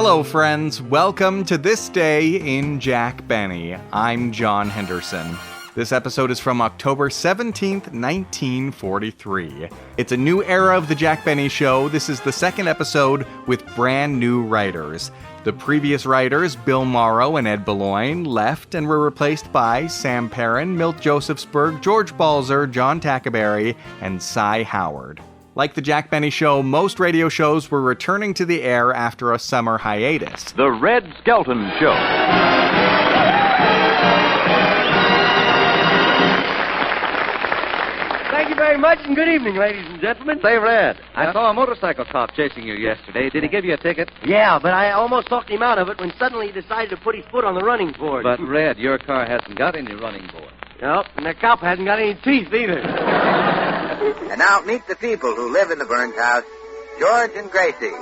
Hello, friends. Welcome to This Day in Jack Benny. I'm John Henderson. This episode is from October 17th, 1943. It's a new era of the Jack Benny Show. This is the second episode with brand new writers. The previous writers, Bill Morrow and Ed Boulogne, left and were replaced by Sam Perrin, Milt Josephsberg, George Balzer, John Tackaberry, and Cy Howard. Like the Jack Benny Show, most radio shows were returning to the air after a summer hiatus. The Red Skelton Show. Thank you very much, and good evening, ladies and gentlemen. Say, Red, I saw a motorcycle cop chasing you yesterday. Did he give you a ticket? Yeah, but I almost talked him out of it when suddenly he decided to put his foot on the running board. But, Red, your car hasn't got any running board. Nope, and the cop hasn't got any teeth either. And now meet the people who live in the Burns house, George and Gracie.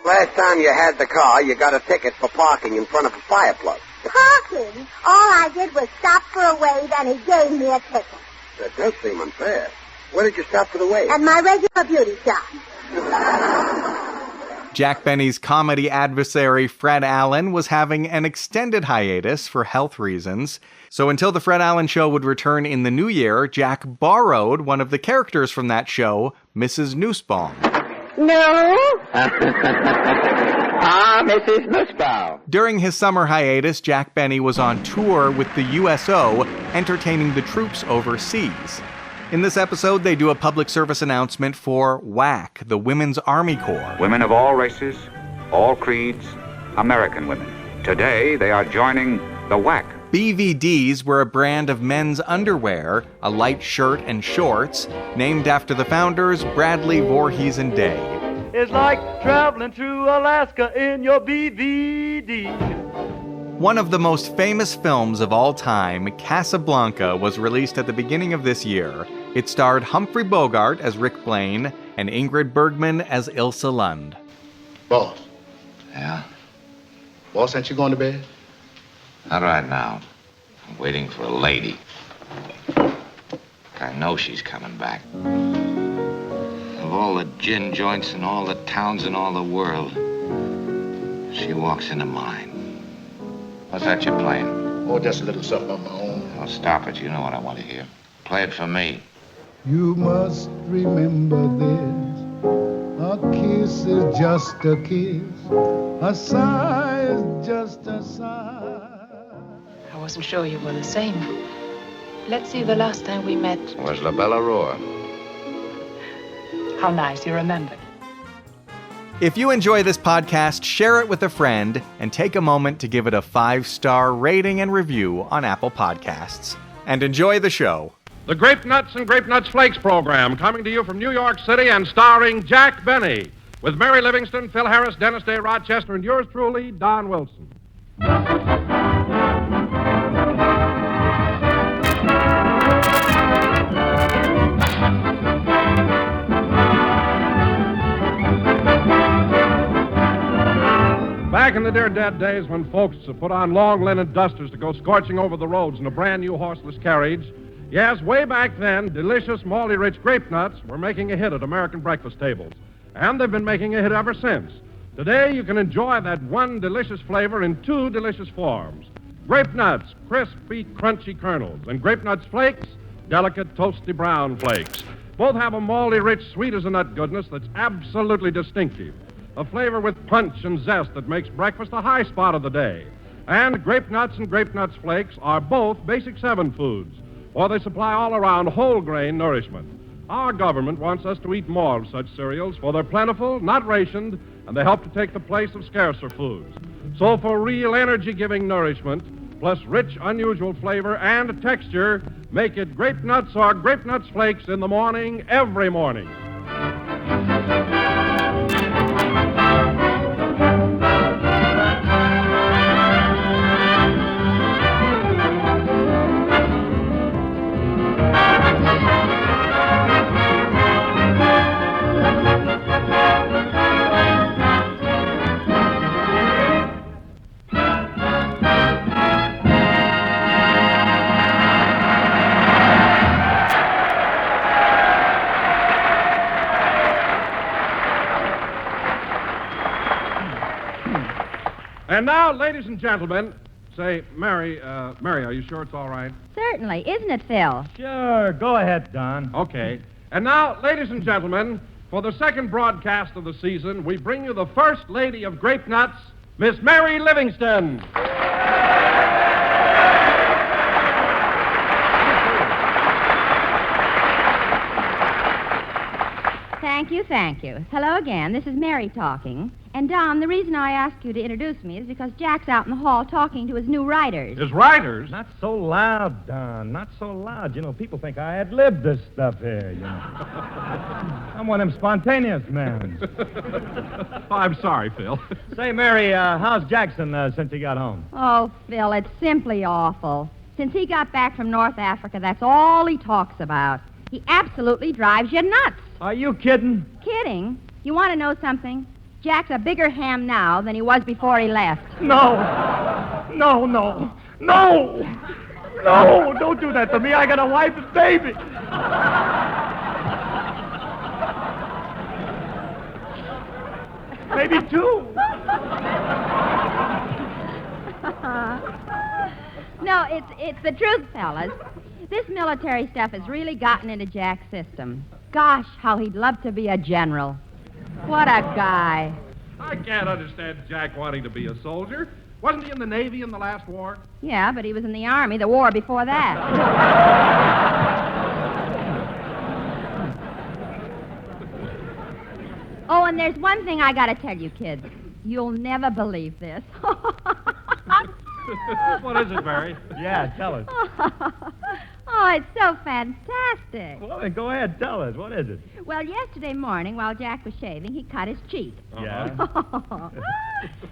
Last time you had the car, you got a ticket for parking in front of a fire plug. Parking? All I did was stop for a wave, and he gave me a ticket. That does seem unfair. Where did you stop for the wave? At my regular beauty shop. Jack Benny's comedy adversary, Fred Allen, was having an extended hiatus for health reasons. So until the Fred Allen Show would return in the new year, Jack borrowed one of the characters from that show, Mrs. Nussbaum. No? Mrs. Nussbaum. During his summer hiatus, Jack Benny was on tour with the USO, entertaining the troops overseas. In this episode, they do a public service announcement for WAC, the Women's Army Corps. Women of all races, all creeds, American women. Today, they are joining the WAC. BVDs were a brand of men's underwear, a light shirt and shorts, named after the founders Bradley, Voorhees, and Day. It's like traveling through Alaska in your BVD. One of the most famous films of all time, Casablanca, was released at the beginning of this year. It starred Humphrey Bogart as Rick Blaine and Ingrid Bergman as Ilsa Lund. Boss. Yeah? Boss, ain't you going to bed? Not right now. I'm waiting for a lady. I know she's coming back. Of all the gin joints in all the towns in all the world, she walks into mine. What's that you're playing? Oh, just a little something on my own. Oh, stop it. You know what I want to hear. Play it for me. You must remember this. A kiss is just a kiss. A sigh is just a sigh. I wasn't sure you were the same. Let's see, the last time we met. It was La Bella Roar. How nice you remembered. If you enjoy this podcast, share it with a friend and take a moment to give it a 5-star rating and review on Apple Podcasts. And enjoy the show. The Grape Nuts and Grape Nuts Flakes program, coming to you from New York City and starring Jack Benny, with Mary Livingston, Phil Harris, Dennis Day, Rochester, and yours truly, Don Wilson. Back in the dear dead days when folks put on long linen dusters to go scorching over the roads in a brand new horseless carriage, yes, way back then, delicious, malty-rich grape nuts were making a hit at American breakfast tables. And they've been making a hit ever since. Today, you can enjoy that one delicious flavor in 2 delicious forms. Grape nuts, crispy, crunchy kernels, and grape nuts flakes, delicate, toasty brown flakes. Both have a malty-rich, sweet-as-a-nut goodness that's absolutely distinctive. A flavor with punch and zest that makes breakfast a high spot of the day. And Grape Nuts and Grape Nuts Flakes are both Basic 7 foods, for they supply all-around whole-grain nourishment. Our government wants us to eat more of such cereals, for they're plentiful, not rationed, and they help to take the place of scarcer foods. So for real energy-giving nourishment, plus rich, unusual flavor and texture, make it Grape Nuts or Grape Nuts Flakes in the morning, every morning. And now, ladies and gentlemen, say, Mary, are you sure it's all right? Certainly. Isn't it, Phil? Sure. Go ahead, Don. Okay. And now, ladies and gentlemen, for the second broadcast of the season, we bring you the First Lady of Grape Nuts, Miss Mary Livingston. Thank you. Hello again. This is Mary talking. And, Don, the reason I asked you to introduce me is because Jack's out in the hall talking to his new writers. His writers? Not so loud, Don. Not so loud. You know, people think I ad-lib this stuff here, you know. I'm one of them spontaneous men. Oh, I'm sorry, Phil. Say, Mary, how's Jackson since he got home? Oh, Phil, it's simply awful. Since he got back from North Africa, that's all he talks about. He absolutely drives you nuts. Are you kidding? Kidding? You want to know something? Jack's a bigger ham now than he was before he left. No, don't do that to me. I got a wife and baby. Maybe two. No, it's the truth, fellas. This military stuff has really gotten into Jack's system. Gosh, how he'd love to be a general. What a guy. I can't understand Jack wanting to be a soldier. Wasn't he in the Navy in the last war? Yeah, but he was in the Army the war before that. Oh, and there's one thing I gotta tell you, kids. You'll never believe this. What is it, Mary? Yeah, tell us. Oh, it's so fantastic. Well, then go ahead, tell us. What is it? Well, yesterday morning, while Jack was shaving, he cut his cheek. Yeah?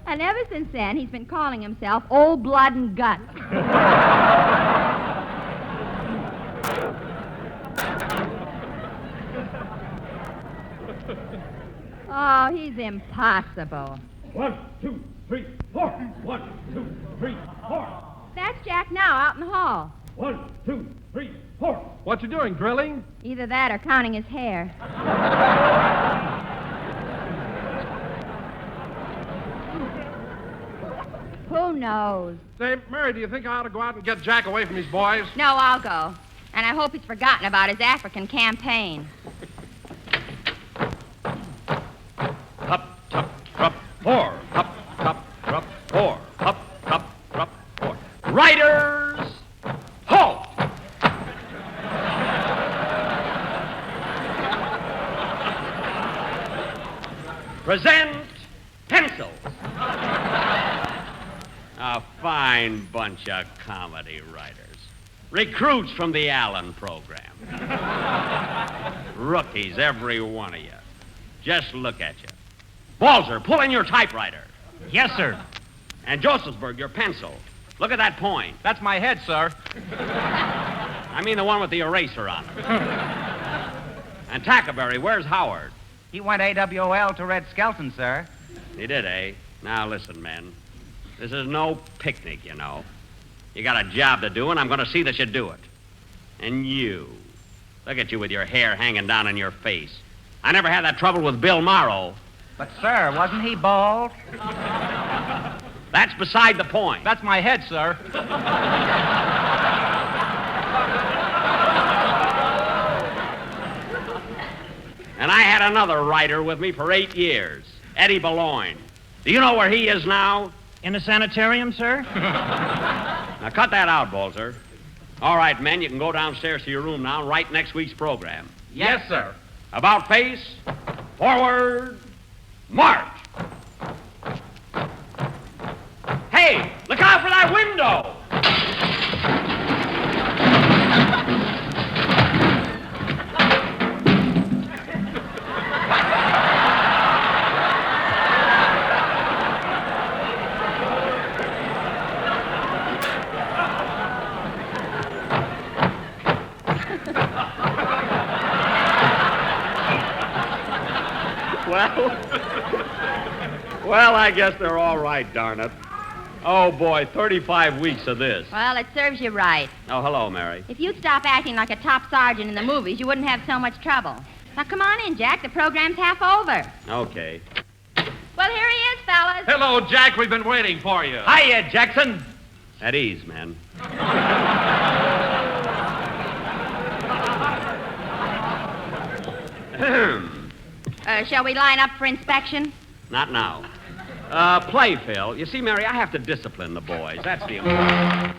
And ever since then, he's been calling himself Old Blood and Guts. Oh, he's impossible. 1, 2, 3, 4. 1, 2, 3, 4. That's Jack now, out in the hall. 1, 2, 3, 4. What you doing, drilling? Either that or counting his hair. Who knows? Say, Mary, do you think I ought to go out and get Jack away from his boys? No, I'll go. And I hope he's forgotten about his African campaign. Hup, tup, trup, four. Hup, tup, trup, four. Hup, tup, trup, four. Riders, halt! Present pencils. A fine bunch of comedy writers. Recruits from the Allen program. Rookies, every one of you. Just look at you. Balzer, pull in your typewriter. Yes, sir. And Josephsburg, your pencil. Look at that point. That's my head, sir. I mean the one with the eraser on it. And Tackleberry, where's Howard? He went AWOL to Red Skelton, sir. He did, eh? Now listen, men. This is no picnic, you know. You got a job to do, and I'm going to see that you do it. And you. Look at you with your hair hanging down in your face. I never had that trouble with Bill Morrow. But, sir, wasn't he bald? That's beside the point. That's my head, sir. And I had another writer with me for 8 years, Eddie Boulogne. Do you know where he is now? In the sanitarium, sir? Now, cut that out, Balzer. All right, men, you can go downstairs to your room now and write next week's program. Yes, sir. About face, forward, march. Hey, look out for that window! Well, I guess they're all right, darn it. Oh, boy, 35 weeks of this. Well, it serves you right. Oh, hello, Mary. If you'd stop acting like a top sergeant in the movies, you wouldn't have so much trouble. Now, come on in, Jack. The program's half over. Okay. Well, here he is, fellas. fellas. Hello, Jack. We've been waiting for you. Hiya, Jackson. At ease, man. Shall we line up for inspection? Not now. Play, Phil. You see, Mary, I have to discipline the boys. That's the only...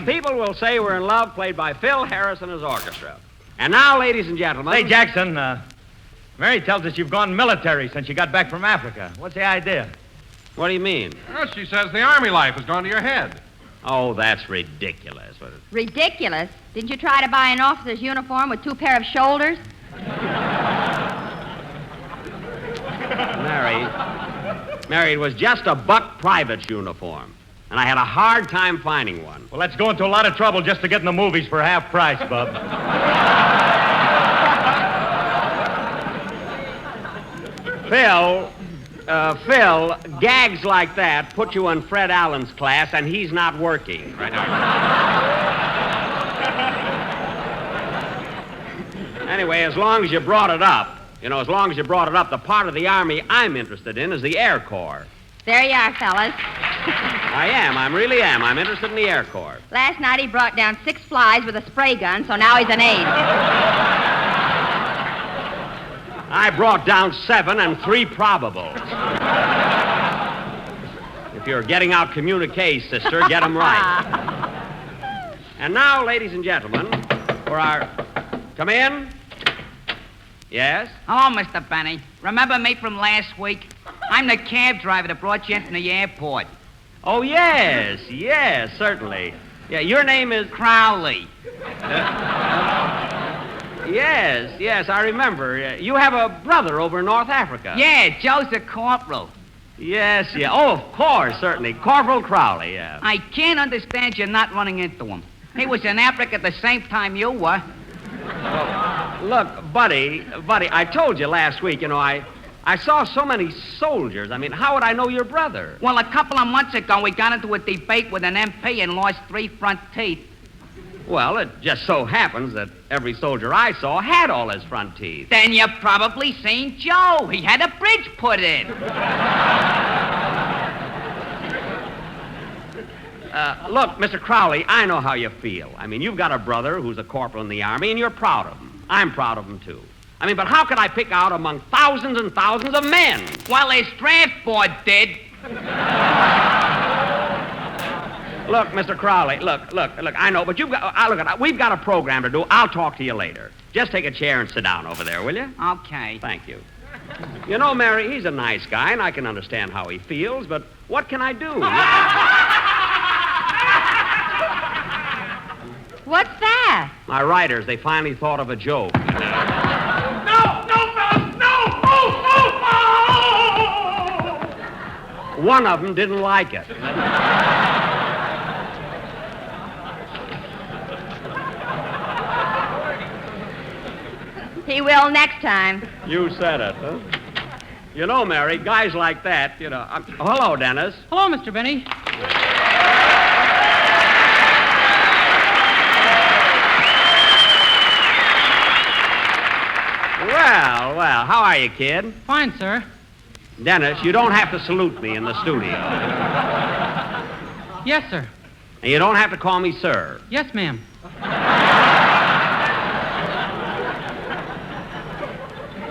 People Will Say We're in Love, played by Phil Harris and his orchestra. And now, ladies and gentlemen... Say, Jackson, Mary tells us you've gone military since you got back from Africa. What's the idea? What do you mean? Well, she says the Army life has gone to your head. Oh, that's ridiculous. Ridiculous? Didn't you try to buy an officer's uniform with 2 pair of shoulders? Mary, it was just a buck private's uniform. And I had a hard time finding one. Well, let's go into a lot of trouble just to get in the movies for half price, bub. Phil, gags like that put you in Fred Allen's class, and he's not working. Right now. Anyway, as long as you brought it up, the part of the Army I'm interested in is the Air Corps. There you are, fellas. I really am. I'm interested in the Air Corps. Last night he brought down 6 flies with a spray gun, so now he's an aide. I brought down 7 and 3 probables. If you're getting out communiques, sister, get them right. And now, ladies and gentlemen, for our... Come in. Yes? Hello, Mr. Benny. Remember me from last week? I'm the cab driver that brought you into the airport. Oh, yes, certainly. Yeah, your name is... Crowley. Yes, I remember. You have a brother over in North Africa. Yeah, Joe's a corporal. Yes. Oh, of course, certainly. Corporal Crowley, yeah. I can't understand you not running into him. He was in Africa at the same time you were. Well, look, buddy, I told you last week, I saw so many soldiers. I mean, how would I know your brother? Well, a couple of months ago, we got into a debate with an MP and lost 3 front teeth. Well, it just so happens that every soldier I saw had all his front teeth. Then you've probably seen Joe. He had a bridge put in. Look, Mr. Crowley, I know how you feel. I mean, you've got a brother who's a corporal in the Army, and you're proud of him. I'm proud of him, too. I mean, but how could I pick out among thousands and thousands of men? Well, his draft board did. Look, Mr. Crowley, look, I know, but we've got a program to do. I'll talk to you later. Just take a chair and sit down over there, will you? Okay. Thank you. You know, Mary, he's a nice guy, and I can understand how he feels, but what can I do? What's that? My writers, they finally thought of a joke. One of them didn't like it. He will next time. You said it, huh? You know, Mary, guys like that, hello, Dennis. Hello, Mr. Benny. Well, how are you, kid? Fine, sir. Dennis, you don't have to salute me in the studio. Yes, sir. And you don't have to call me sir. Yes, ma'am.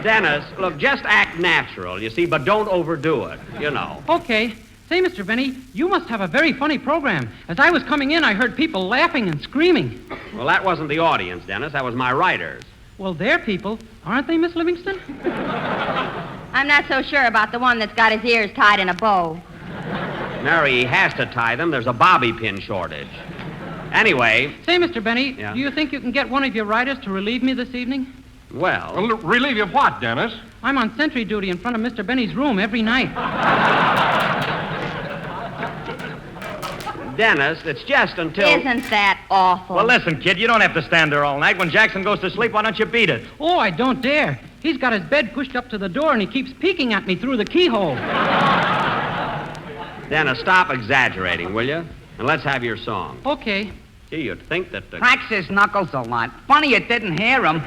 Dennis, look, just act natural, you see, but don't overdo it, you know. Okay. Say, Mr. Benny, you must have a very funny program. As I was coming in, I heard people laughing and screaming. Well, that wasn't the audience, Dennis. That was my writers. Well, they're people, aren't they, Miss Livingston? I'm not so sure about the one that's got his ears tied in a bow. Mary, he has to tie them. There's a bobby pin shortage. Anyway... Say, Mr. Benny, Yeah? do you think you can get one of your writers to relieve me this evening? Well... relieve you of what, Dennis? I'm on sentry duty in front of Mr. Benny's room every night. Dennis, it's just until... Isn't that awful? Well, listen, kid, you don't have to stand there all night. When Jackson goes to sleep, why don't you beat it? Oh, I don't dare. He's got his bed pushed up to the door, and he keeps peeking at me through the keyhole. Dennis, stop exaggerating, will you? And let's have your song. Okay. Gee, you'd think that... Cracks his knuckles a lot. Funny you didn't hear him.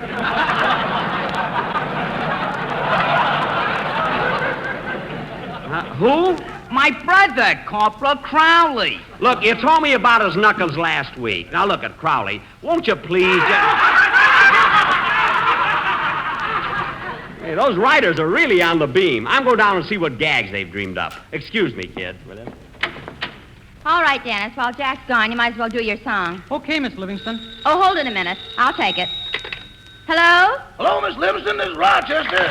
Who? My brother, Corporal Crowley. Look, you told me about his knuckles last week. Now, look at Crowley. Won't you please Hey, those writers are really on the beam. I'm going down and see what gags they've dreamed up. Excuse me, kid. All right, Dennis. While Jack's gone, you might as well do your song. Okay, Miss Livingston. Oh, hold it a minute. I'll take it. Hello? Hello, Miss Livingston. This is Rochester.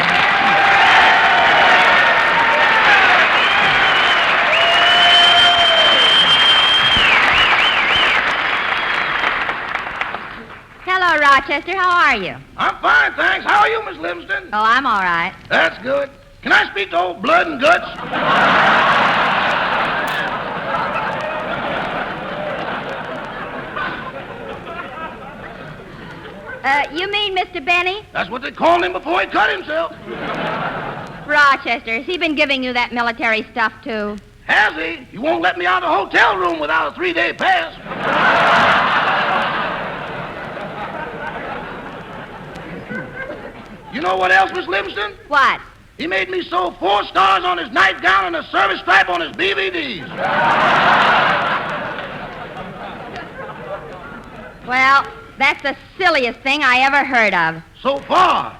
Hello, Rochester. How are you? I'm fine, thanks. How are you, Miss Livingston? Oh, I'm all right. That's good. Can I speak to old Blood and Guts? You mean Mr. Benny? That's what they called him before he cut himself. Rochester, has he been giving you that military stuff, too? Has he? He won't let me out of the hotel room without a 3-day pass. You know what else, Miss Livingston? What? He made me sew 4 stars on his nightgown and a service stripe on his BVDs. Well, that's the silliest thing I ever heard of. So far.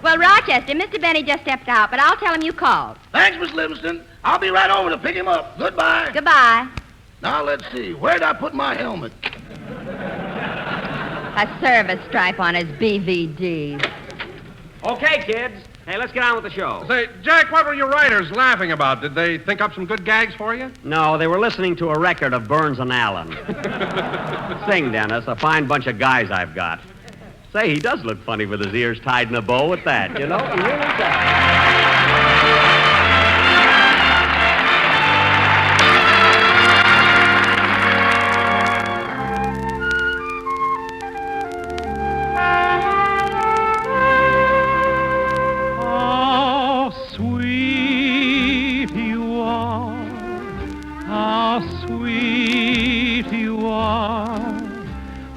Well, Rochester, Mr. Benny just stepped out, but I'll tell him you called. Thanks, Miss Livingston. I'll be right over to pick him up. Goodbye. Goodbye. Now, let's see. Where'd I put my helmet? A service stripe on his BVDs. Okay, kids. Hey, let's get on with the show. Say, Jack, what were your writers laughing about? Did they think up some good gags for you? No, they were listening to a record of Burns and Allen. Sing, Dennis. A fine bunch of guys I've got. Say, he does look funny with his ears tied in a bow at that, you know? He really does.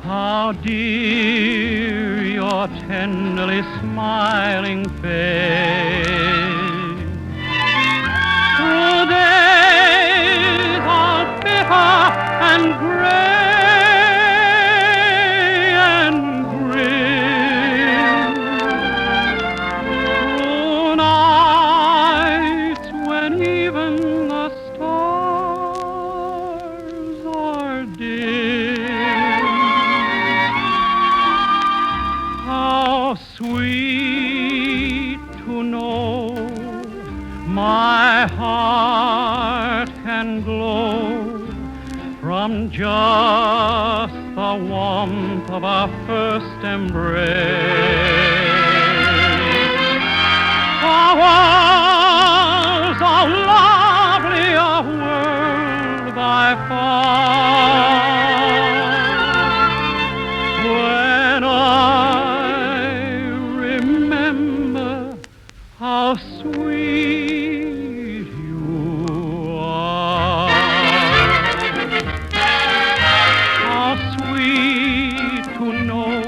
How dear your tenderly smiling face. Through days all bitter and gray and grim, through nights when even the stars are dim. How sweet to know my heart can glow from just the warmth of our first embrace. For worlds are lovely, a world by far. When how sweet you are. How sweet to know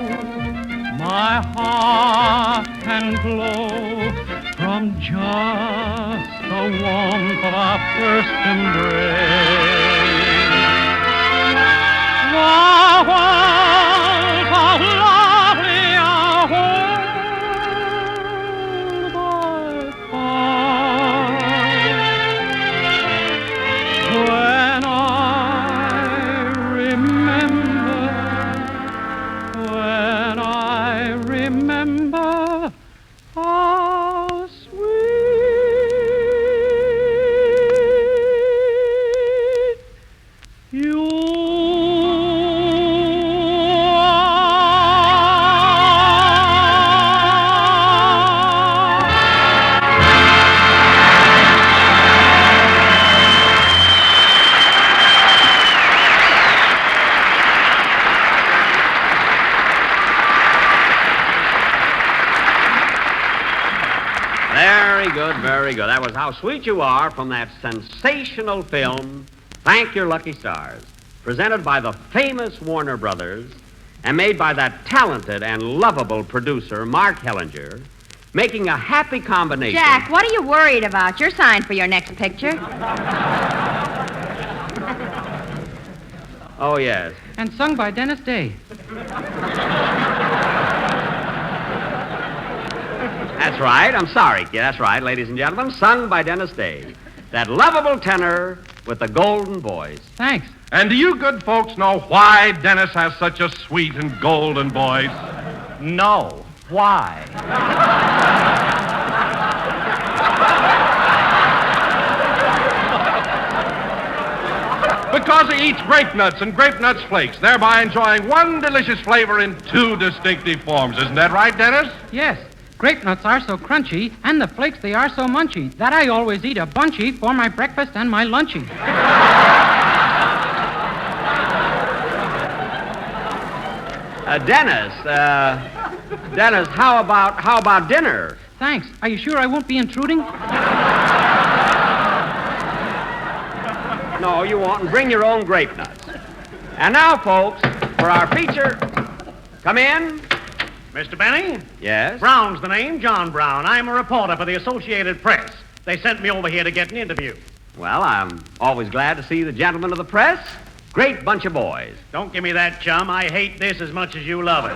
my heart and glow from just the warmth of our first embrace. The world's a lovelier world by far. When I remember how sweet you Very good. That was How Sweet You Are from that sensational film, Thank Your Lucky Stars, presented by the famous Warner Brothers and made by that talented and lovable producer, Mark Hellinger, making a happy combination. Jack, what are you worried about? You're signed for your next picture. Oh, yes. And sung by Dennis Day. That's right. I'm sorry. Yeah, that's right, ladies and gentlemen. Sung by Dennis Day. That lovable tenor with the golden voice. Thanks. And do you good folks know why Dennis has such a sweet and golden voice? No. Why? Because he eats grape nuts and grape nuts flakes, thereby enjoying one delicious flavor in two distinctive forms. Isn't that right, Dennis? Yes. Grape nuts are so crunchy, and the flakes, they are so munchy, that I always eat a bunchy for my breakfast and my lunchy. Dennis, how about dinner? Thanks. Are you sure I won't be intruding? No, you won't, and bring your own grape nuts. And now, folks, for our feature, come in. Mr. Benny? Yes? Brown's the name, John Brown. I'm a reporter for the Associated Press. They sent me over here to get an interview. Well, I'm always glad to see the gentlemen of the press. Great bunch of boys. Don't give me that, chum. I hate this as much as you love it.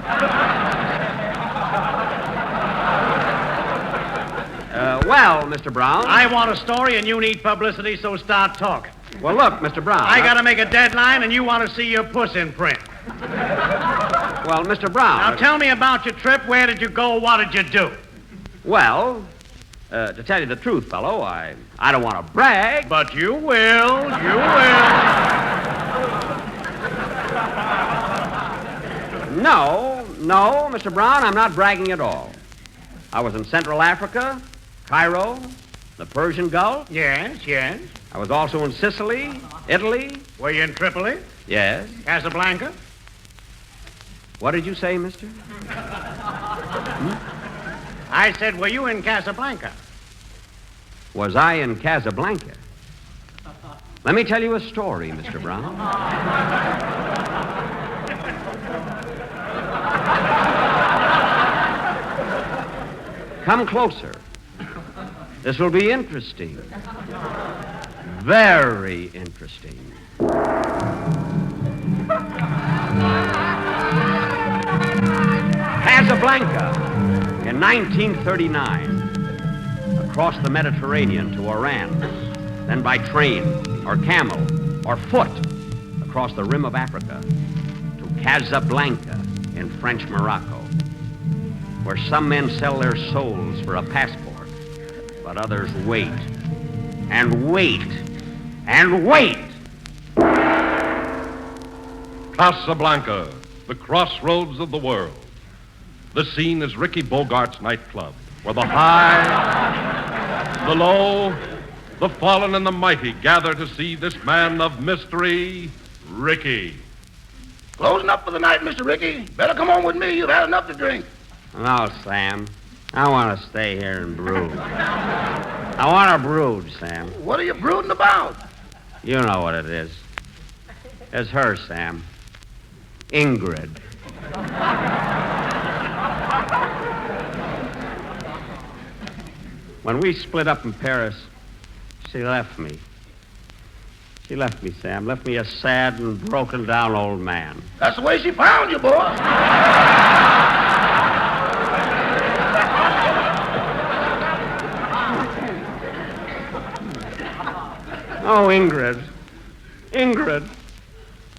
Well, Mr. Brown. I want a story and you need publicity, so start talking. Well, look, Mr. Brown. I gotta make a deadline and you want to see your puss in print. Well, Mr. Brown. Now tell me about your trip. Where did you go? What did you do? Well, to tell you the truth, fellow, I don't want to brag. But you will. You will. No, Mr. Brown, I'm not bragging at all. I was in Central Africa, Cairo, the Persian Gulf. Yes. I was also in Sicily, Italy. Were you in Tripoli? Yes. Casablanca? What did you say, mister? I said, were you in Casablanca? Was I in Casablanca? Let me tell you a story, Mr. Brown. Come closer. This will be interesting. Very interesting. Casablanca in 1939. Across the Mediterranean to Oran. Then by train or camel or foot across the rim of Africa to Casablanca in French Morocco, where some men sell their souls for a passport, but others wait and wait and wait. Casablanca, the crossroads of the world. The scene is Ricky Bogart's nightclub, where the high, the low, the fallen, and the mighty gather to see this man of mystery, Ricky. Closing up for the night, Mr. Ricky. Better come on with me. You've had enough to drink. No, Sam. I want to stay here and brood. I want to brood, Sam. What are you brooding about? You know what it is. It's her, Sam. Ingrid. When we split up in Paris, she left me. She left me, Sam. Left me a sad and broken down old man. That's the way she found you, boy. Oh, Ingrid. Ingrid.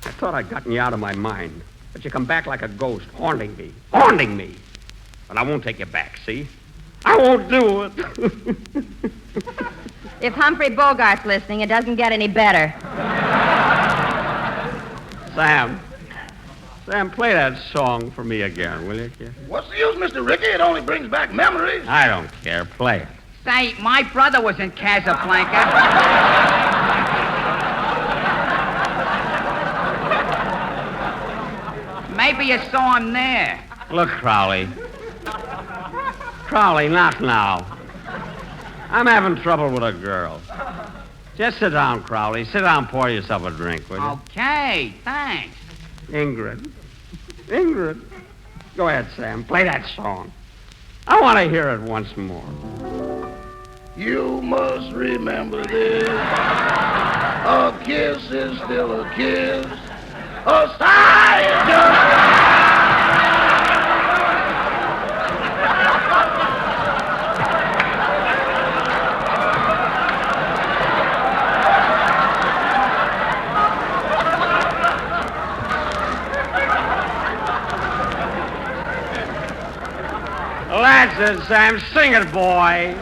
I thought I'd gotten you out of my mind. But you come back like a ghost, haunting me. Haunting me. But I won't take you back, see? I won't do it. If Humphrey Bogart's listening, it doesn't get any better. Sam, play that song for me again, will you? What's the use, Mr. Ricky? It only brings back memories. I don't care. Play it. Say, my brother was in Casablanca. Maybe you saw him there. Look, Crowley. Crowley, not now. I'm having trouble with a girl. Just sit down, Crowley. Sit down, pour yourself a drink, will you? Okay, thanks. Ingrid. Go ahead, Sam. Play that song. I want to hear it once more. You must remember this. A kiss is still a kiss. A sigh is just... That's it, Sam. Sing it, boy.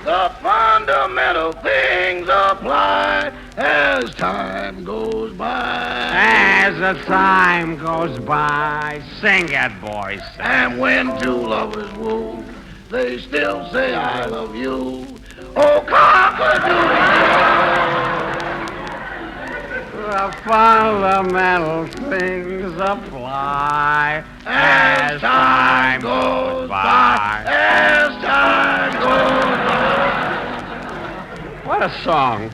The fundamental things apply as time goes by. As the time goes by. Sing it, boy. Sing. And when two lovers woo, they still say I love you. Oh, cock-a-doodle-doo. The fundamental things apply as time goes by. As time goes by. What a song.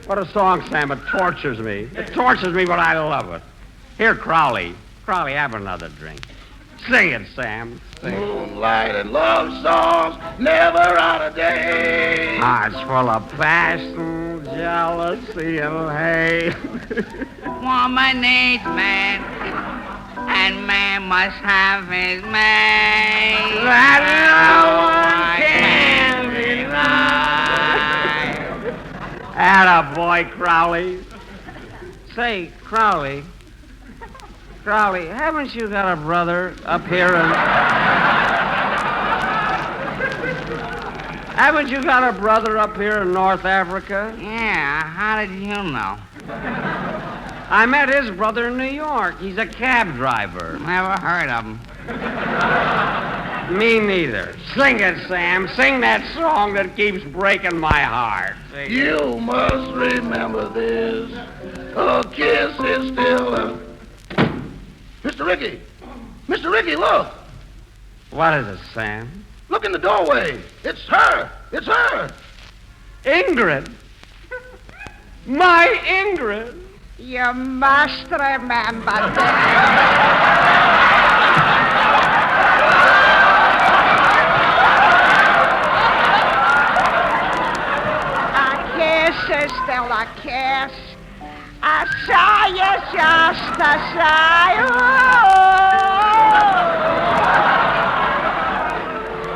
What a song, Sam. It tortures me. It tortures me, but I love it. Here, Crowley. Crowley, have another drink. Sing it, Sam. Sing it. Moonlight and love songs, never out of date. Hearts full of passion, jealousy, and hate. Woman needs man, and man must have his mate. That no one can deny. Attaboy, Crowley. Say, Crowley, haven't you got a brother up here in... Haven't you got a brother up here in North Africa? Yeah, how did you know? I met his brother in New York. He's a cab driver. Never heard of him. Me neither. Sing it, Sam. Sing that song that keeps breaking my heart. You must remember this. A kiss is still a... Mr. Ricky! Mr. Ricky, look! What is it, Sam? Look in the doorway. It's her. It's her. Ingrid. My Ingrid. You must remember a kiss is still a kiss. A sigh is just a sigh.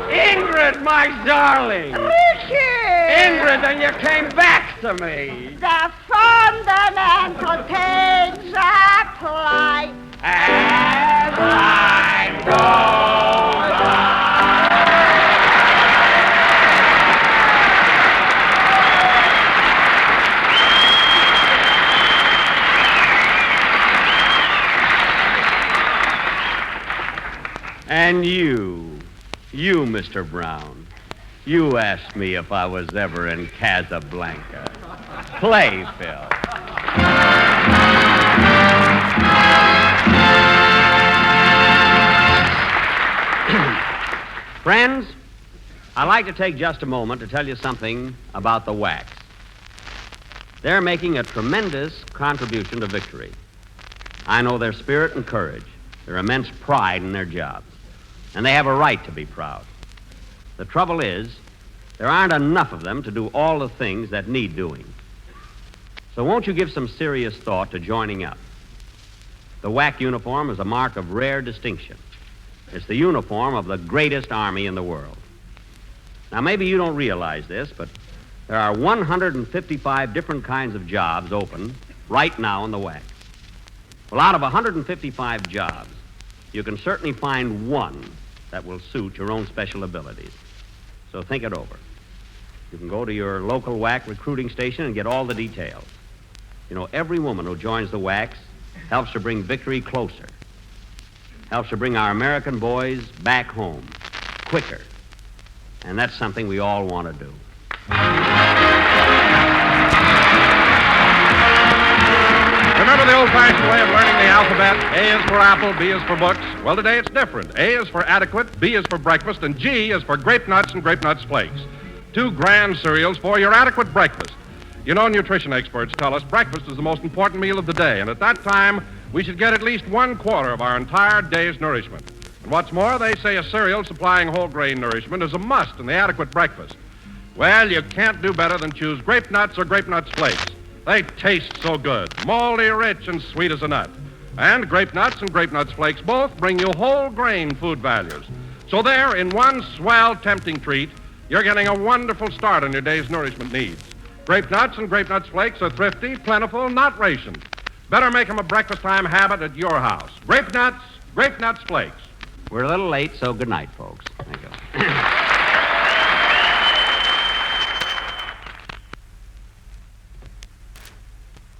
Ingrid, my darling. Ricky! Ingrid, and you came back to me. The fundamental things apply as time goes by. And you, Mr. Brown, you asked me if I was ever in Casablanca. Play, Phil. Friends, I'd like to take just a moment to tell you something about the Wax. They're making a tremendous contribution to victory. I know their spirit and courage, their immense pride in their jobs, and they have a right to be proud. The trouble is, there aren't enough of them to do all the things that need doing. So won't you give some serious thought to joining up? The WAC uniform is a mark of rare distinction. It's the uniform of the greatest army in the world. Now, maybe you don't realize this, but there are 155 different kinds of jobs open right now in the WAC. Well, out of 155 jobs, you can certainly find one that will suit your own special abilities. So think it over. You can go to your local WAC recruiting station and get all the details. You know, every woman who joins the WACs helps to bring victory closer, helps to bring our American boys back home quicker. And that's something we all want to do. Remember the old-fashioned way of learning the alphabet? A is for apple, B is for books. Well, today it's different. A is for adequate, B is for breakfast, and G is for grape nuts and grape nuts flakes. 2 grand cereals for your adequate breakfast. You know, nutrition experts tell us breakfast is the most important meal of the day, and at that time, we should get at least 1/4 of our entire day's nourishment. And what's more, they say a cereal supplying whole grain nourishment is a must in the adequate breakfast. Well, you can't do better than choose grape nuts or grape nuts flakes. They taste so good, moldy, rich, and sweet as a nut. And grape nuts and grape nuts flakes both bring you whole grain food values. So there, in one swell, tempting treat, you're getting a wonderful start on your day's nourishment needs. Grape nuts and grape nuts flakes are thrifty, plentiful, not rationed. Better make them a breakfast time habit at your house. Grape nuts flakes. We're a little late, so good night, folks. Thank you.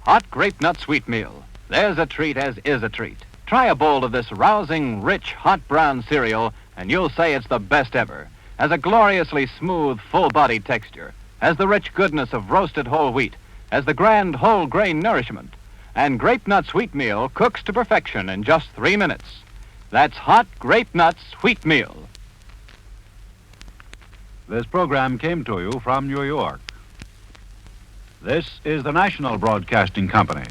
Hot grape nut sweet meal. There's a treat as is a treat. Try a bowl of this rousing, rich, hot brown cereal, and you'll say it's the best ever. Has a gloriously smooth, full-bodied texture. Has the rich goodness of roasted whole wheat. Has the grand whole grain nourishment. And grape nut sweet meal cooks to perfection in just 3 minutes. That's hot grape nuts sweet meal. This program came to you from New York. This is the National Broadcasting Company.